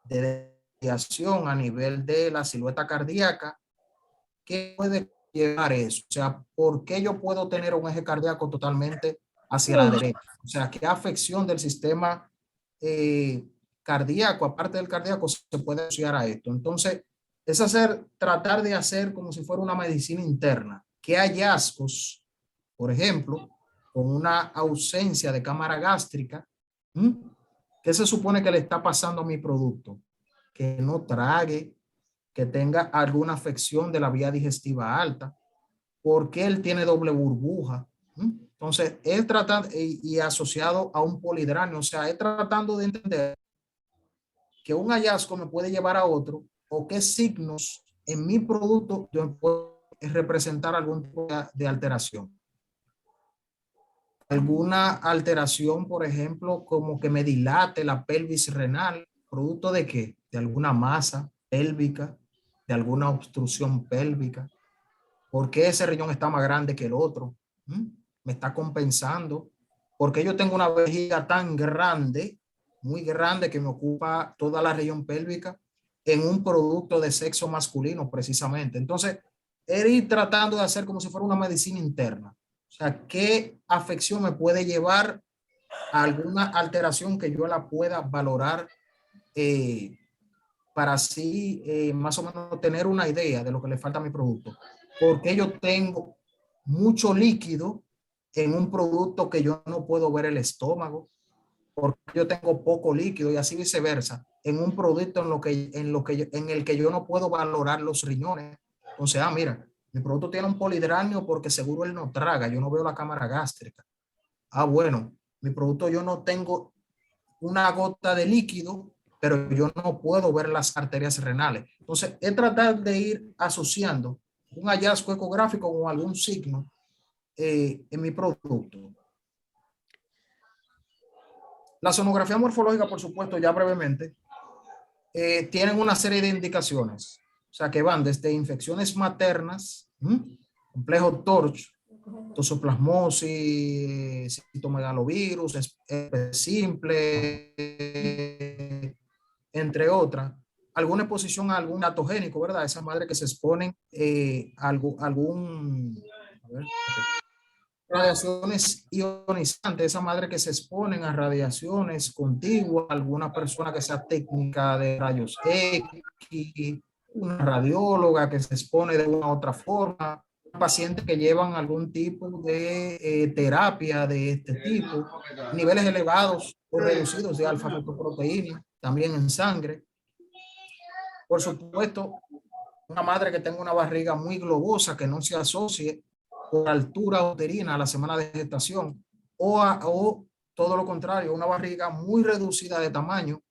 de desviación a nivel de la silueta cardíaca, ¿qué puede llevar eso? O sea, ¿por qué yo puedo tener un eje cardíaco totalmente hacia la derecha? O sea, ¿qué afección del sistema cardíaco, aparte del cardíaco, se puede asociar a esto? Entonces, es tratar de hacer como si fuera una medicina interna. ¿Qué hallazgos, por ejemplo, con una ausencia de cámara gástrica, qué se supone que le está pasando a mi producto? Que no trague, que tenga alguna afección de la vía digestiva alta, porque él tiene doble burbuja. Entonces, es tratando y asociado a un polidranio, o sea, es tratando de entender que un hallazgo me puede llevar a otro o qué signos en mi producto yo puedo representar algún tipo de alteración. Alguna alteración, por ejemplo, como que me dilate la pelvis renal, ¿producto de qué? De alguna masa pélvica, de alguna obstrucción pélvica. ¿Por qué ese riñón está más grande que el otro? ¿Me está compensando? ¿Por qué yo tengo una vejiga tan grande, muy grande, que me ocupa toda la región pélvica en un producto de sexo masculino precisamente? Entonces, ir tratando de hacer como si fuera una medicina interna. O sea, ¿qué afección me puede llevar a alguna alteración que yo la pueda valorar para así más o menos tener una idea de lo que le falta a mi producto? Porque yo tengo mucho líquido en un producto que yo no puedo ver el estómago, porque yo tengo poco líquido y así viceversa en un producto en el que yo no puedo valorar los riñones. Entonces, mira, mi producto tiene un polidranio porque seguro él no traga, yo no veo la cámara gástrica. Bueno, mi producto yo no tengo una gota de líquido, pero yo no puedo ver las arterias renales. Entonces, es tratar de ir asociando un hallazgo ecográfico con algún signo en mi producto. La sonografía morfológica, por supuesto, ya brevemente, tienen una serie de indicaciones, o sea, que van desde infecciones maternas, complejo TORCH, tosoplasmosis, citomegalovirus, simple, entre otras, alguna exposición a algún atogénico, ¿verdad? Esas madres que se exponen a radiaciones ionizantes, esa madre que se exponen a radiaciones contiguas, alguna persona que sea técnica de rayos X, una radióloga que se expone de una u otra forma, pacientes que llevan algún tipo de terapia de este tipo, niveles elevados o reducidos de alfa-fetoproteína, también en sangre. Por supuesto, una madre que tenga una barriga muy globosa, que no se asocie por altura uterina a la semana de gestación, o todo lo contrario, una barriga muy reducida de tamaño.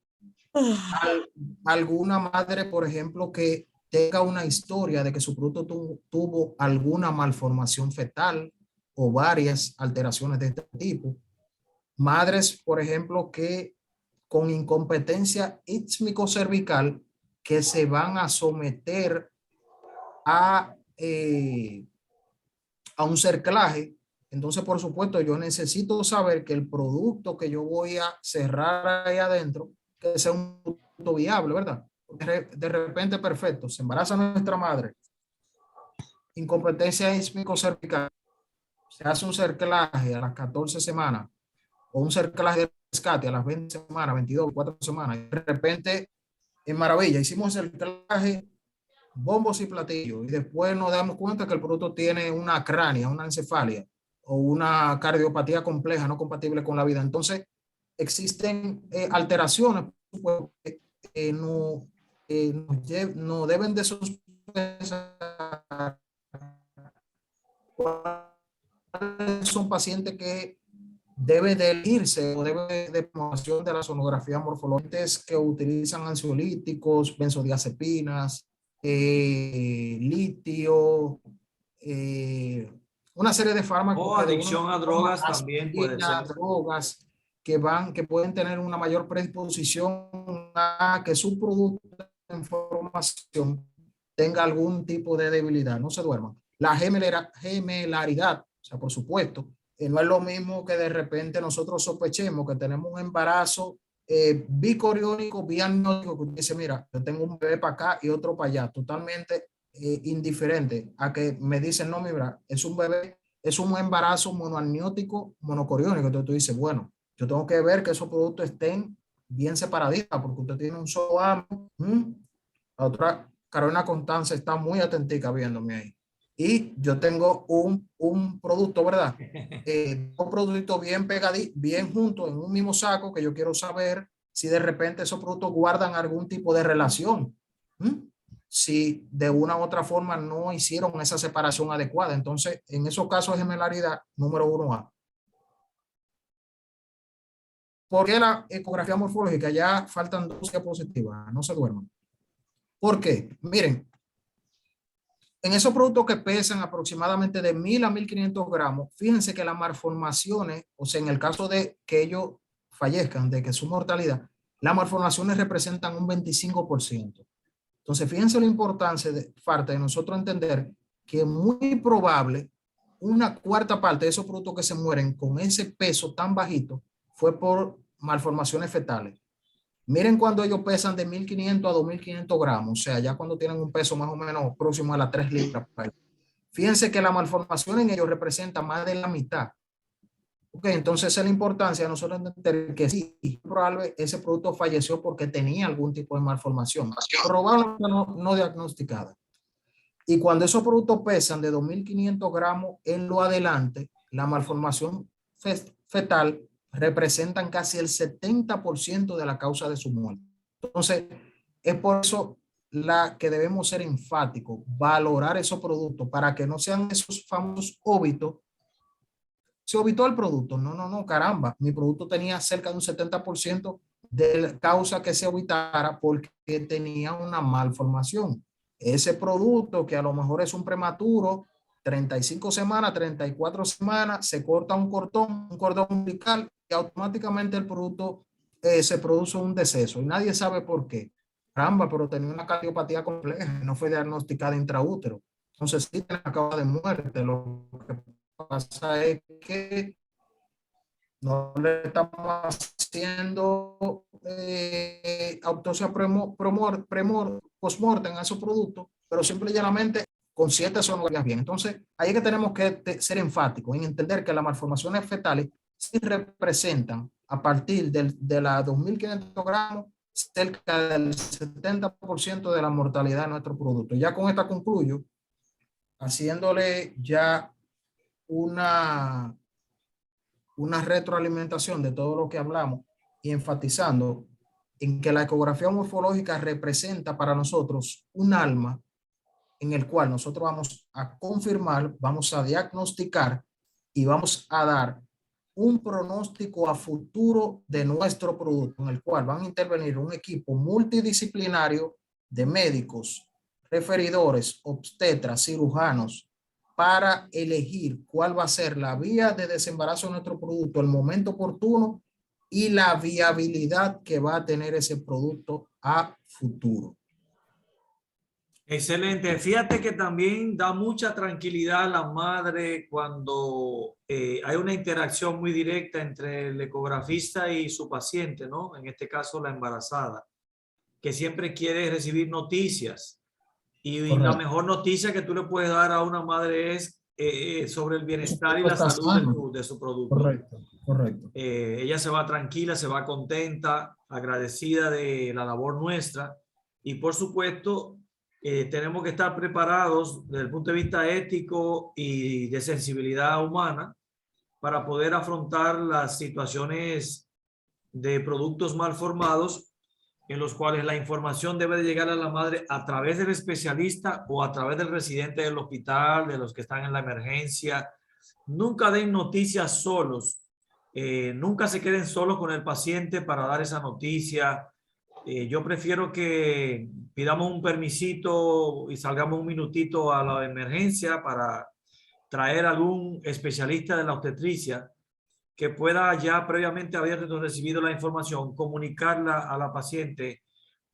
Alguna madre, por ejemplo, que tenga una historia de que su producto tuvo alguna malformación fetal o varias alteraciones de este tipo. Madres, por ejemplo, que con incompetencia ísmico-cervical que se van a someter a un cerclaje. Entonces, por supuesto, yo necesito saber que el producto que yo voy a cerrar ahí adentro, que sea un producto viable, ¿verdad? De repente, perfecto, se embaraza nuestra madre, incompetencia ísmico-cervical, se hace un cerclaje a las 14 semanas o un cerclaje de rescate a las 20 semanas, 22, 4 semanas. De repente, en maravilla, hicimos el cerclaje, bombos y platillos, y después nos damos cuenta que el producto tiene una cránea, una encefalia o una cardiopatía compleja no compatible con la vida. Entonces, existen alteraciones que no deben de sospechar. Son pacientes que debe de irse o debe de promoción de la sonografía morfológica que utilizan ansiolíticos, benzodiazepinas, litio, una serie de fármacos O que de adicción una a forma drogas también puede aspira, ser. drogas que pueden tener una mayor predisposición a que su producto de información tenga algún tipo de debilidad. No se duerman. La gemelaridad, o sea, por supuesto, no es lo mismo que de repente nosotros sospechemos que tenemos un embarazo bicoriónico, biamniótico, que usted dice, mira, yo tengo un bebé para acá y otro para allá, totalmente indiferente a que me dicen, no, mira, es un bebé, es un embarazo monoamniótico, monocoriónico. Entonces tú dices, bueno, yo tengo que ver que esos productos estén bien separaditos, porque usted tiene un solo amo. La otra, Carolina Constanza está muy atentica viéndome ahí. Y yo tengo un producto, ¿verdad? Un producto bien pegadito, bien junto en un mismo saco, que yo quiero saber si de repente esos productos guardan algún tipo de relación. Si de una u otra forma no hicieron esa separación adecuada. Entonces, en esos casos de gemelaridad, número 1A. ¿Por qué la ecografía morfológica? Ya faltan 2 diapositivas, no se duerman. ¿Por qué? Miren, en esos productos que pesan aproximadamente de 1000 a 1500 gramos, fíjense que las malformaciones, o sea, en el caso de que ellos fallezcan, de que su mortalidad, las malformaciones representan un 25%. Entonces, fíjense la importancia de falta de nosotros entender que es muy probable una cuarta parte de esos productos que se mueren con ese peso tan bajito fue por malformaciones fetales. Miren cuando ellos pesan de 1500 a 2500 gramos, o sea, ya cuando tienen un peso más o menos próximo a las 3 libras. Fíjense que la malformación en ellos representa más de la mitad. Ok, entonces esa es la importancia de nosotros entender que sí, probablemente ese producto falleció porque tenía algún tipo de malformación, probablemente no diagnosticada. Y cuando esos productos pesan de 2500 gramos en lo adelante, la malformación fetal representan casi el 70% de la causa de su muerte. Entonces, es por eso que debemos ser enfáticos, valorar esos productos para que no sean esos famosos óbitos. Se obitó el producto. No, caramba. Mi producto tenía cerca de un 70% de causa que se obitara porque tenía una malformación. Ese producto que a lo mejor es un prematuro, 35 semanas, 34 semanas, se corta un cordón umbilical y automáticamente el producto se produce un deceso y nadie sabe por qué. Caramba, pero tenía una cardiopatía compleja, no fue diagnosticada intraútero. Entonces sí tiene una causa de muerte. Lo que pasa es que no le estamos haciendo autopsia post-mortem a esos productos, pero simple y llanamente con 7 sonografías bien. Entonces, ahí es que tenemos que ser enfáticos en entender que las malformaciones fetales sí representan a partir de las 2500 gramos cerca del 70% de la mortalidad de nuestro producto. Ya con esta concluyo, haciéndole ya una retroalimentación de todo lo que hablamos y enfatizando en que la ecografía morfológica representa para nosotros un alma en el cual nosotros vamos a confirmar, vamos a diagnosticar y vamos a dar un pronóstico a futuro de nuestro producto, en el cual van a intervenir un equipo multidisciplinario de médicos, referidores, obstetras, cirujanos, para elegir cuál va a ser la vía de desembarazo de nuestro producto, el momento oportuno y la viabilidad que va a tener ese producto a futuro. Excelente. Fíjate que también da mucha tranquilidad a la madre cuando hay una interacción muy directa entre el ecografista y su paciente, ¿no? En este caso, la embarazada, que siempre quiere recibir noticias. Y la Correcto. mejor noticia que tú le puedes dar a una madre es sobre el bienestar y la Está salud sano. de su producto. Correcto, correcto. Ella se va tranquila, se va contenta, agradecida de la labor nuestra. Y por supuesto, tenemos que estar preparados desde el punto de vista ético y de sensibilidad humana para poder afrontar las situaciones de productos mal formados en los cuales la información debe de llegar a la madre a través del especialista o a través del residente del hospital, de los que están en la emergencia. Nunca den noticias solos. Nunca se queden solos con el paciente para dar esa noticia. Yo prefiero que pidamos un permisito y salgamos un minutito a la emergencia para traer algún especialista de la obstetricia que pueda ya previamente haber recibido la información, comunicarla a la paciente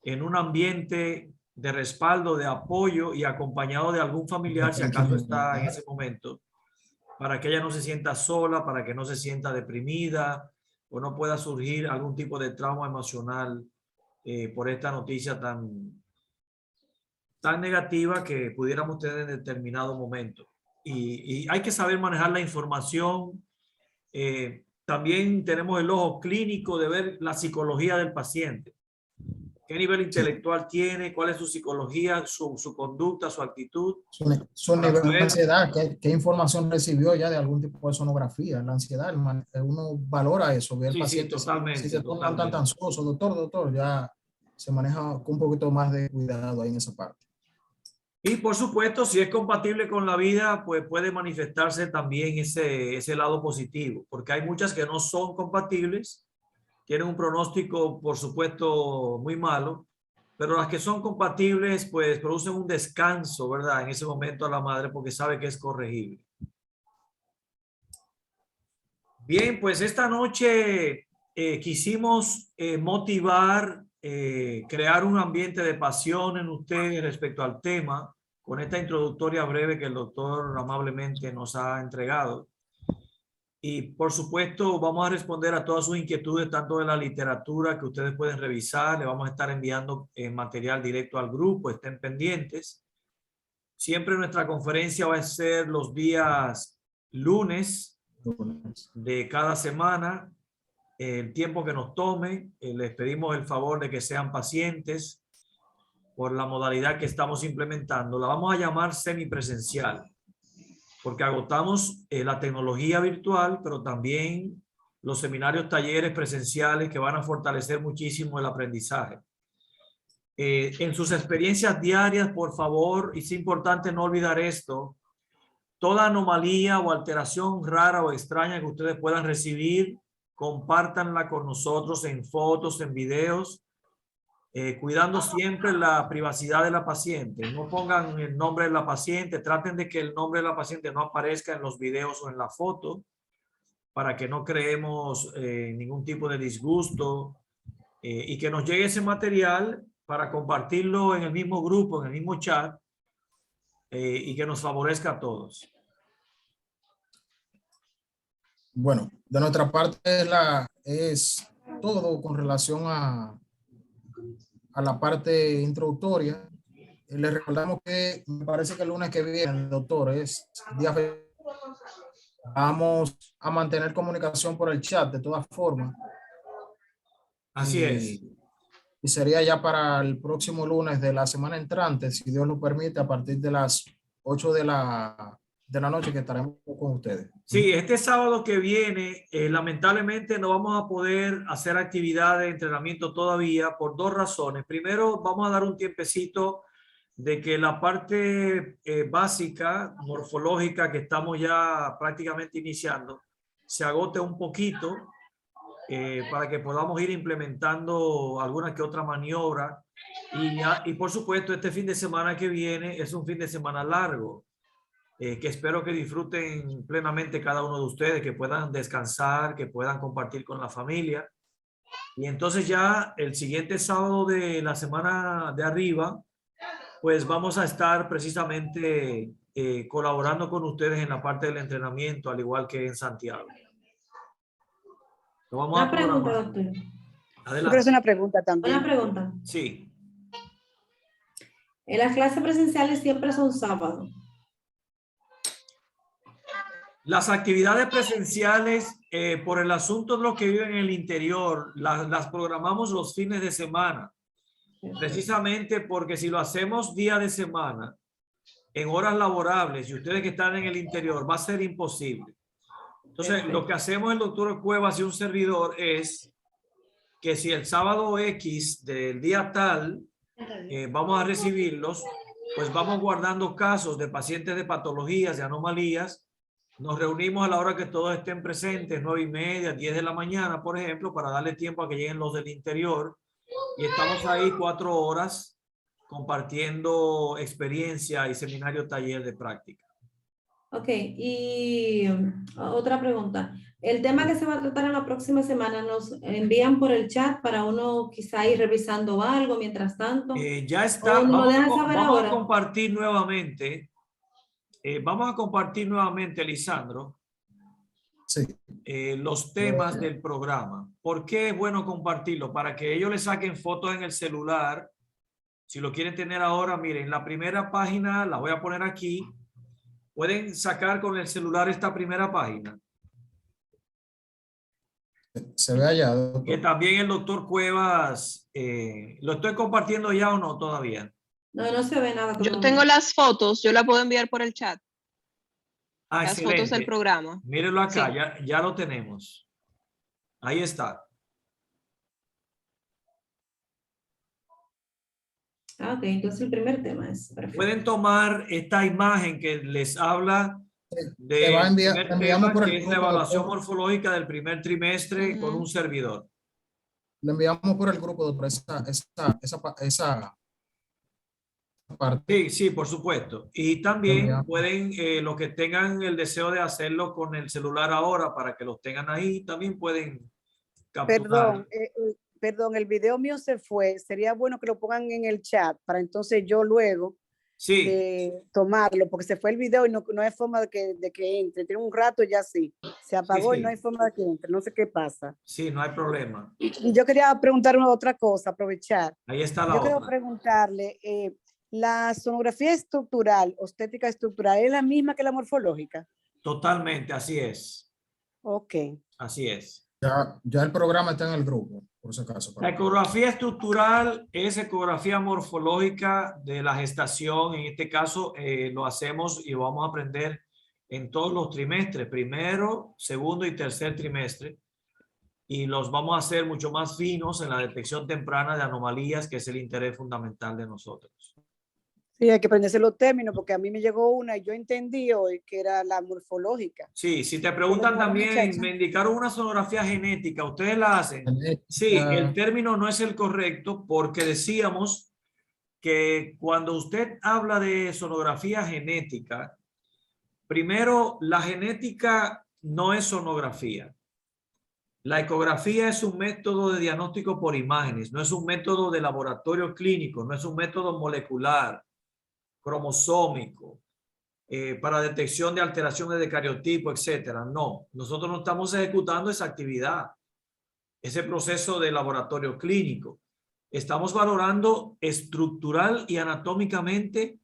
en un ambiente de respaldo, de apoyo y acompañado de algún familiar, si acaso está en ese momento, para que ella no se sienta sola, para que no se sienta deprimida o no pueda surgir algún tipo de trauma emocional por esta noticia tan negativa que pudiéramos tener en determinado momento. Y hay que saber manejar la información. También tenemos el ojo clínico de ver la psicología del paciente. ¿Qué nivel intelectual tiene? ¿Cuál es su psicología, su conducta, su actitud? Su nivel de ansiedad, ¿qué información recibió ya de algún tipo de sonografía? La ansiedad, uno valora eso, ve el paciente totalmente, si se torna tan ansioso, doctor, ya se maneja con un poquito más de cuidado ahí en esa parte. Y por supuesto, si es compatible con la vida, pues puede manifestarse también ese lado positivo, porque hay muchas que no son compatibles, tienen un pronóstico, por supuesto, muy malo, pero las que son compatibles, pues producen un descanso, ¿verdad? En ese momento a la madre, porque sabe que es corregible. Bien, pues esta noche quisimos motivar, crear un ambiente de pasión en ustedes respecto al tema, con esta introductoria breve que el doctor amablemente nos ha entregado. Y por supuesto vamos a responder a todas sus inquietudes, tanto de la literatura que ustedes pueden revisar, le vamos a estar enviando material directo al grupo, estén pendientes. Siempre nuestra conferencia va a ser los días lunes de cada semana, el tiempo que nos tome. Les pedimos el favor de que sean pacientes por la modalidad que estamos implementando. La vamos a llamar semipresencial, porque agotamos la tecnología virtual, pero también los seminarios, talleres presenciales que van a fortalecer muchísimo el aprendizaje. En sus experiencias diarias, por favor, y es importante no olvidar esto, toda anomalía o alteración rara o extraña que ustedes puedan recibir, compártanla con nosotros en fotos, en videos, cuidando siempre la privacidad de la paciente. No pongan el nombre de la paciente, traten de que el nombre de la paciente no aparezca en los videos o en la foto para que no creemos ningún tipo de disgusto y que nos llegue ese material para compartirlo en el mismo grupo, en el mismo chat y que nos favorezca a todos. Bueno, de nuestra parte es todo con relación a la parte introductoria. Les recordamos que me parece que el lunes que viene, doctor, es día. Vamos a mantener comunicación por el chat de todas formas. Así es. Y sería ya para el próximo lunes de la semana entrante, si Dios lo permite, a partir de las 8 de la noche que estaremos con ustedes. Sí, este sábado que viene, lamentablemente no vamos a poder hacer actividad de entrenamiento todavía por dos razones. Primero, vamos a dar un tiempecito de que la parte básica, morfológica, que estamos ya prácticamente iniciando, se agote un poquito para que podamos ir implementando alguna que otra maniobra. Y por supuesto, este fin de semana que viene es un fin de semana largo. Que espero que disfruten plenamente cada uno de ustedes, que puedan descansar, que puedan compartir con la familia. Y entonces ya el siguiente sábado de la semana de arriba, pues vamos a estar precisamente colaborando con ustedes en la parte del entrenamiento, al igual que en Santiago. Lo vamos Una pregunta, doctor. Adelante. Yo quiero hacer una pregunta también. Una pregunta. Sí. En las clases presenciales siempre son sábados. Las actividades presenciales, por el asunto de los que viven en el interior, las programamos los fines de semana. Precisamente porque si lo hacemos día de semana, en horas laborables, y ustedes que están en el interior, va a ser imposible. Entonces, lo que hacemos el doctor Cuevas y un servidor es que si el sábado X del día tal vamos a recibirlos, pues vamos guardando casos de pacientes de patologías, de anomalías. Nos reunimos a la hora que todos estén presentes, 9:30, 10 de la mañana, por ejemplo, para darle tiempo a que lleguen los del interior. Y estamos ahí 4 horas compartiendo experiencia y seminario taller de práctica. Ok, y otra pregunta. El tema que se va a tratar en la próxima semana, ¿nos envían por el chat para uno quizá ir revisando algo mientras tanto? Ya está, ¿O nos lo dejan saber vamos a ahora? compartir nuevamente. Vamos a compartir nuevamente, Lisandro, Sí, los temas del programa. ¿Por qué es bueno compartirlo? Para que ellos le saquen fotos en el celular. Si lo quieren tener ahora, miren, la primera página la voy a poner aquí. Pueden sacar con el celular esta primera página. se ve allá, Que doctor. también el doctor Cuevas, ¿lo estoy compartiendo ya o no todavía? No, no se ve nada. Yo tengo las fotos, yo la puedo enviar por el chat, Ah, las fotos del excelente. programa. Mírenlo acá, Sí. ya lo tenemos. Ahí está. Ah, ok, entonces el primer tema es perfecto. Pueden tomar esta imagen que les habla Se va a del enviar, primer enviamos tema, por que el es la grupo, evaluación doctor. morfológica del primer trimestre con un servidor. Lo enviamos por el grupo, doctor, esa parte. Sí, sí, por supuesto. Y Lo también enviamos. pueden, los que tengan el deseo de hacerlo con el celular ahora para que los tengan ahí, también pueden capturar. Perdón, el video mío se fue. Sería bueno que lo pongan en el chat para entonces yo luego Sí, tomarlo, porque se fue el video y no hay forma de que entre. Tiene un rato ya sí. Se apagó y no hay sí, forma de que entre. No sé qué pasa. sí, no hay problema. Y yo quería preguntar otra cosa, aprovechar. Ahí está la Yo quiero otra. preguntarle, ¿la sonografía estructural, estética estructural, es la misma que la morfológica? Totalmente, así es. Ok. Así es. Ya el programa está en el grupo, por si acaso. La ecografía estructural es ecografía morfológica de la gestación. En este caso lo hacemos y lo vamos a aprender en todos los trimestres, primero, segundo y tercer trimestre. Y los vamos a hacer mucho más finos en la detección temprana de anomalías, que es el interés fundamental de nosotros. Sí, hay que aprenderse los términos porque a mí me llegó una y yo entendí hoy que era la morfológica. Sí, si te preguntan también, me indicaron una sonografía genética, ¿ustedes la hacen? Sí, el término no es el correcto porque decíamos que cuando usted habla de sonografía genética, primero, la genética no es sonografía. La ecografía es un método de diagnóstico por imágenes, no es un método de laboratorio clínico, no es un método molecular, cromosómico, para detección de alteraciones de cariotipo, etcétera. No, nosotros no estamos ejecutando esa actividad, ese proceso de laboratorio clínico. Estamos valorando estructural y anatómicamente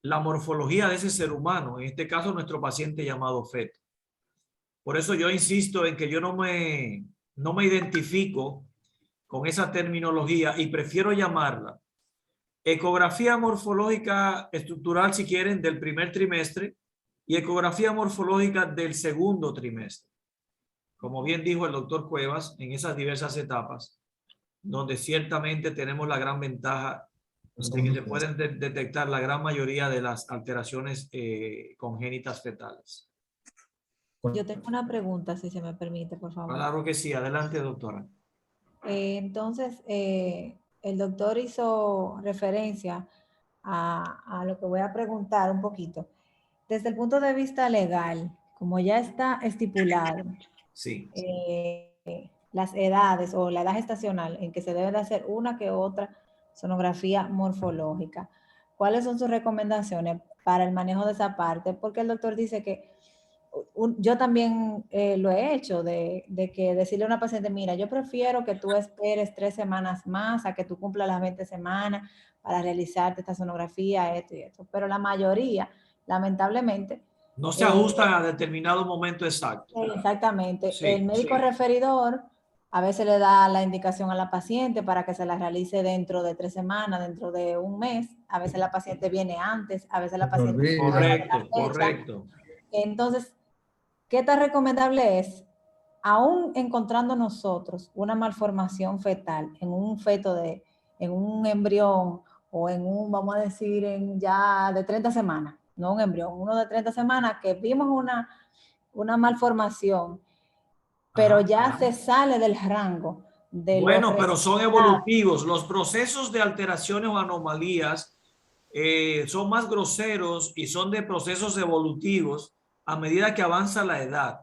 la morfología de ese ser humano, en este caso nuestro paciente llamado feto. Por eso yo insisto en que yo no me identifico con esa terminología y prefiero llamarla ecografía morfológica estructural, si quieren, del primer trimestre y ecografía morfológica del segundo trimestre. Como bien dijo el doctor Cuevas, en esas diversas etapas, donde ciertamente tenemos la gran ventaja de que se pueden detectar la gran mayoría de las alteraciones congénitas fetales. Yo tengo una pregunta, si se me permite, por favor. Claro que sí. Adelante, doctora. Entonces, el doctor hizo referencia a lo que voy a preguntar un poquito. Desde el punto de vista legal, como ya está estipulado, Sí. las edades o la edad gestacional en que se debe de hacer una que otra sonografía morfológica, ¿cuáles son sus recomendaciones para el manejo de esa parte? Porque el doctor dice que yo también lo he hecho, de que decirle a una paciente, mira, yo prefiero que tú esperes 3 semanas más a que tú cumplas las 20 semanas para realizarte esta sonografía, esto y esto. Pero la mayoría, lamentablemente... No se ajustan a determinado momento exacto. Exactamente. Sí, el médico referidor a veces le da la indicación a la paciente para que se la realice dentro de 3 semanas, dentro de un mes. A veces la paciente viene antes, a veces la paciente... Correcto. Entonces, ¿qué tan recomendable es? Aún encontrando nosotros una malformación fetal en un feto en un embrión o en un, vamos a decir, en ya de 30 semanas, no un embrión, uno de 30 semanas que vimos una malformación, pero ya se sale del rango de bueno, pero son evolutivos. Los procesos de alteraciones o anomalías son más groseros y son de procesos evolutivos a medida que avanza la edad.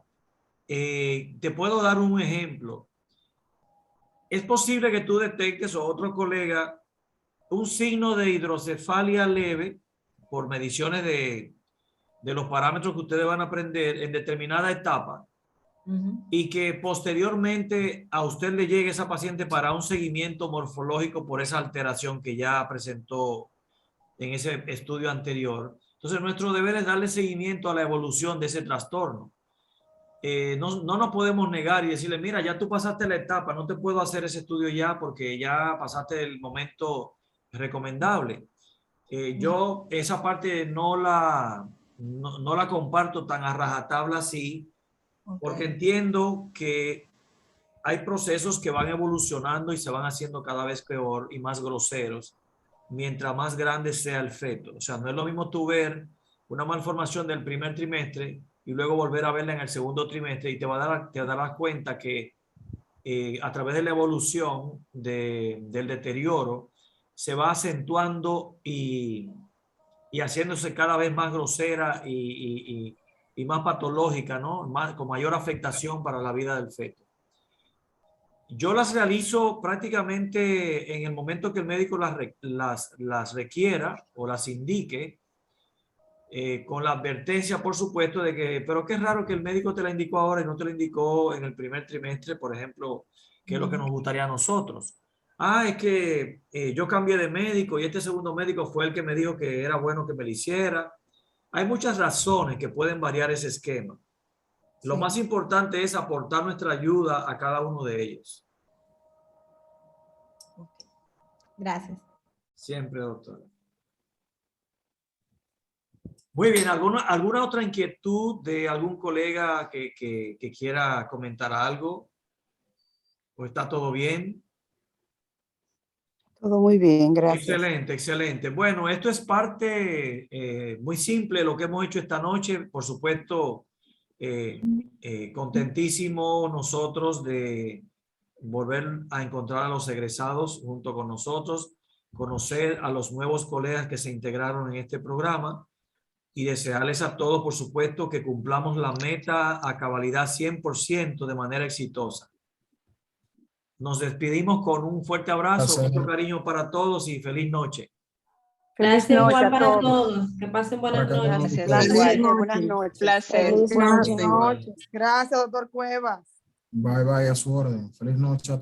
Te puedo dar un ejemplo. Es posible que tú detectes o otro colega un signo de hidrocefalia leve por mediciones de los parámetros que ustedes van a aprender en determinada etapa y que posteriormente a usted le llegue esa paciente para un seguimiento morfológico por esa alteración que ya presentó en ese estudio anterior. Entonces nuestro deber es darle seguimiento a la evolución de ese trastorno. No nos podemos negar y decirle, mira, ya tú pasaste la etapa, no te puedo hacer ese estudio ya porque ya pasaste el momento recomendable. Yo esa parte no la comparto tan a rajatabla así, porque entiendo que hay procesos que van evolucionando y se van haciendo cada vez peor y más groseros mientras más grande sea el feto. O sea, no es lo mismo tú ver una malformación del primer trimestre y luego volver a verla en el segundo trimestre y te darás cuenta que a través de la evolución del deterioro se va acentuando y haciéndose cada vez más grosera y más patológica, ¿no? Con mayor afectación para la vida del feto. Yo las realizo prácticamente en el momento que el médico las requiera o las indique, con la advertencia, por supuesto, de que, pero qué raro que el médico te la indicó ahora y no te la indicó en el primer trimestre, por ejemplo, que es lo que nos gustaría a nosotros. Es que yo cambié de médico y este segundo médico fue el que me dijo que era bueno que me lo hiciera. Hay muchas razones que pueden variar ese esquema. Lo más importante es aportar nuestra ayuda a cada uno de ellos. Gracias. Siempre, doctora. Muy bien, ¿alguna otra inquietud de algún colega que quiera comentar algo? ¿O está todo bien? Todo muy bien, gracias. Excelente, excelente. Bueno, esto es parte muy simple de lo que hemos hecho esta noche. Por supuesto, contentísimo nosotros de volver a encontrar a los egresados junto con nosotros, conocer a los nuevos colegas que se integraron en este programa y desearles a todos, por supuesto, que cumplamos la meta a cabalidad 100% de manera exitosa. Nos despedimos con un fuerte abrazo, mucho cariño para todos y feliz noche. Gracias noche igual a para todos. todos. Que pasen buenas noches. Gracias. Buenas noches. Placer. Buenas Igual. noches. Gracias, doctor Cuevas. Bye, bye, a su orden. Feliz noche a todos.